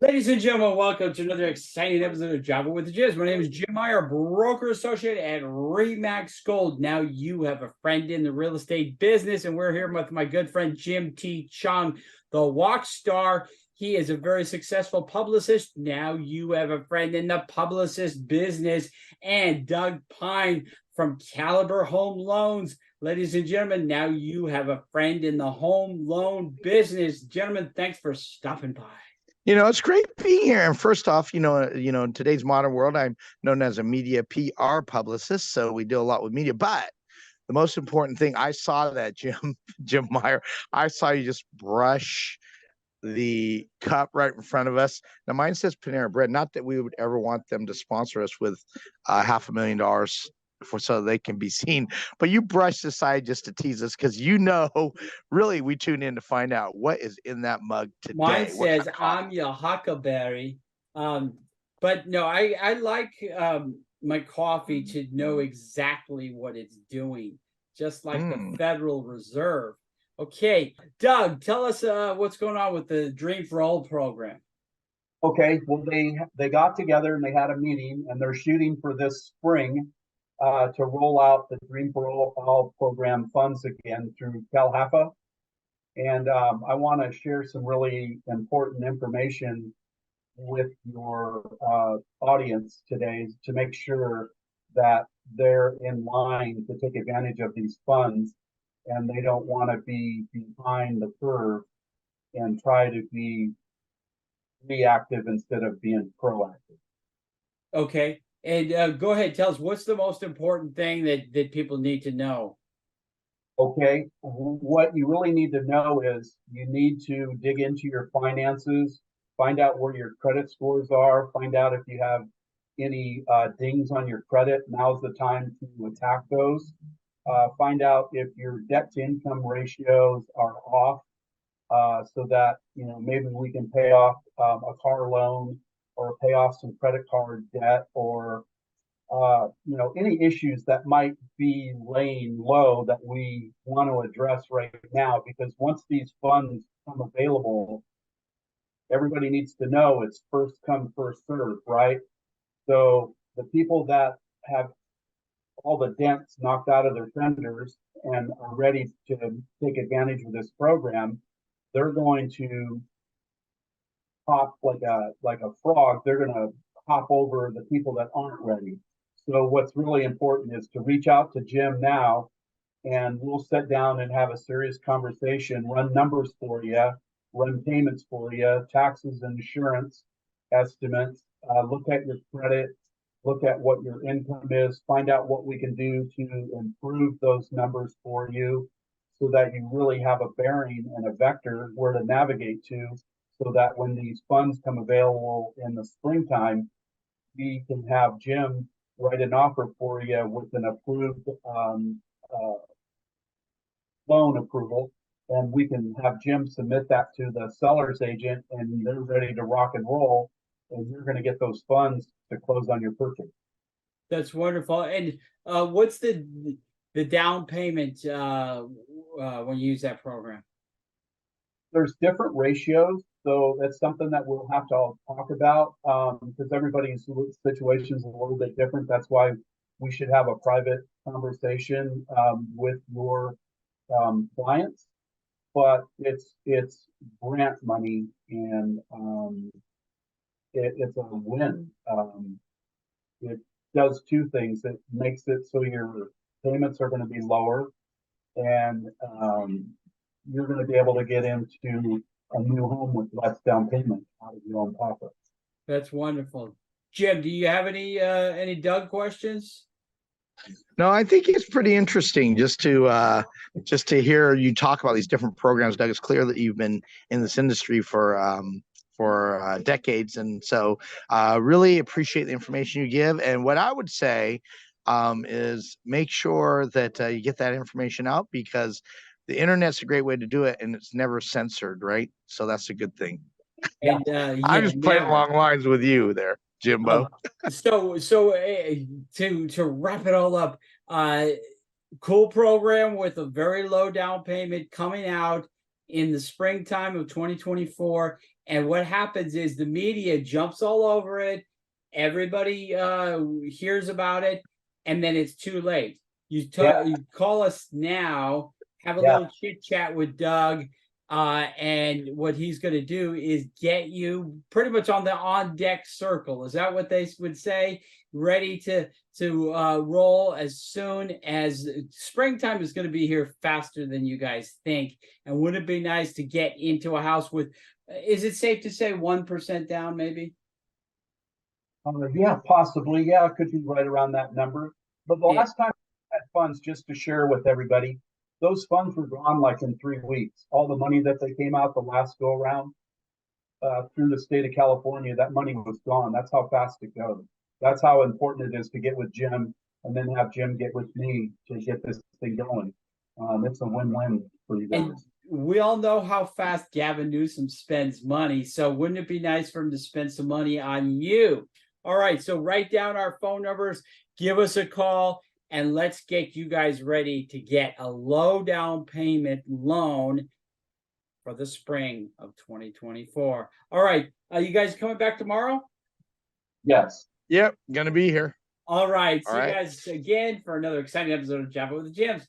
Ladies and gentlemen, welcome to another exciting episode of Java with the Jizz. My name is Jim Meyer, broker associate at Remax Gold. Now you have a friend in the real estate business, and we're here with my good friend Jim T. Chong, the walk star. He is a very successful publicist. Now you have a friend in the publicist business, and Doug Pyne from Caliber Home Loans. Ladies and gentlemen, now you have a friend in the home loan business. Gentlemen, thanks for stopping by. It's great being here. And first off, in today's modern world, I'm known as a media PR publicist. So we do a lot with media. But the most important thing, I saw that, Jim Meyer, I saw you just brush the cup right in front of us. Now, mine says Panera Bread. Not that we would ever want them to sponsor us with $500,000 so they can be seen, but you brushed aside just to tease us because really we tune in to find out what is in that mug today. Mine says I'm your huckleberry, but no, I like my coffee to know exactly what it's doing, just like the Federal Reserve. Okay, Doug, tell us what's going on with the Dream for All program. Okay, well they got together and they had a meeting, and they're shooting for this spring to roll out the Dream for All program funds again through CalHFA. And I want to share some really important information with your audience today to make sure that they're in line to take advantage of these funds, and they don't want to be behind the curve and try to be reactive instead of being proactive. Okay. And go ahead, tell us, what's the most important thing that people need to know? Okay, what you really need to know is you need to dig into your finances, find out where your credit scores are, find out if you have any dings on your credit. Now's the time to attack those. Find out if your debt to income ratios are off, so that maybe we can pay off a car loan or pay off some credit card debt, or any issues that might be laying low that we want to address right now. Because once these funds come available, everybody needs to know it's first come, first serve, right? So the people that have all the dents knocked out of their fenders and are ready to take advantage of this program, they're going to hop like a frog. They're going to hop over the people that aren't ready. So what's really important is to reach out to Jim now, and we'll sit down and have a serious conversation, run numbers for you, run payments for you, taxes and insurance estimates, look at your credit, look at what your income is, find out what we can do to improve those numbers for you so that you really have a bearing and a vector where to navigate to, so that when these funds come available in the springtime, we can have Jim write an offer for you with an approved loan approval, and we can have Jim submit that to the seller's agent, and they're ready to rock and roll, and you're going to get those funds to close on your purchase. That's wonderful. And what's the down payment when you use that program? There's different ratios, so that's something that we'll have to talk about, because everybody's situation is a little bit different. That's why we should have a private conversation with your clients. But it's grant money, and it's a win. It does two things. It makes it so your payments are going to be lower, and you're going to be able to get into a new home with less down payment out of your own pocket. That's wonderful. Jim, do you have any Doug questions? No, I think it's pretty interesting just to hear you talk about these different programs. Doug, it's clear that you've been in this industry for decades, and so really appreciate the information you give. And what I would say is make sure that you get that information out, because the internet's a great way to do it, and it's never censored, right? So that's a good thing. And I'm just playing along lines with you there, Jimbo. So to wrap it all up, cool program with a very low down payment coming out in the springtime of 2024, And what happens is the media jumps all over it. Everybody hears about it, and then it's too late. You call us now, have a little chit chat with Doug, and what he's going to do is get you pretty much on the on deck circle. Is that what they would say? Ready to roll as soon as springtime is going to be here faster than you guys think. And wouldn't it be nice to get into a house with, is it safe to say 1% down maybe? Yeah, possibly. Yeah, it could be right around that number. But the last time I had funds, just to share with everybody, those funds were gone like in 3 weeks. All the money that they came out the last go around through the state of California, that money was gone. That's how fast it goes. That's how important it is to get with Jim and then have Jim get with me to get this thing going. It's a win-win for you guys. And we all know how fast Gavin Newsom spends money. So wouldn't it be nice for him to spend some money on you? All right, so write down our phone numbers, give us a call, and let's get you guys ready to get a low down payment loan for the spring of 2024. All right, you guys coming back tomorrow? Yes. Yep, gonna be here. All right, All see right. you guys again for another exciting episode of Java with the Jims.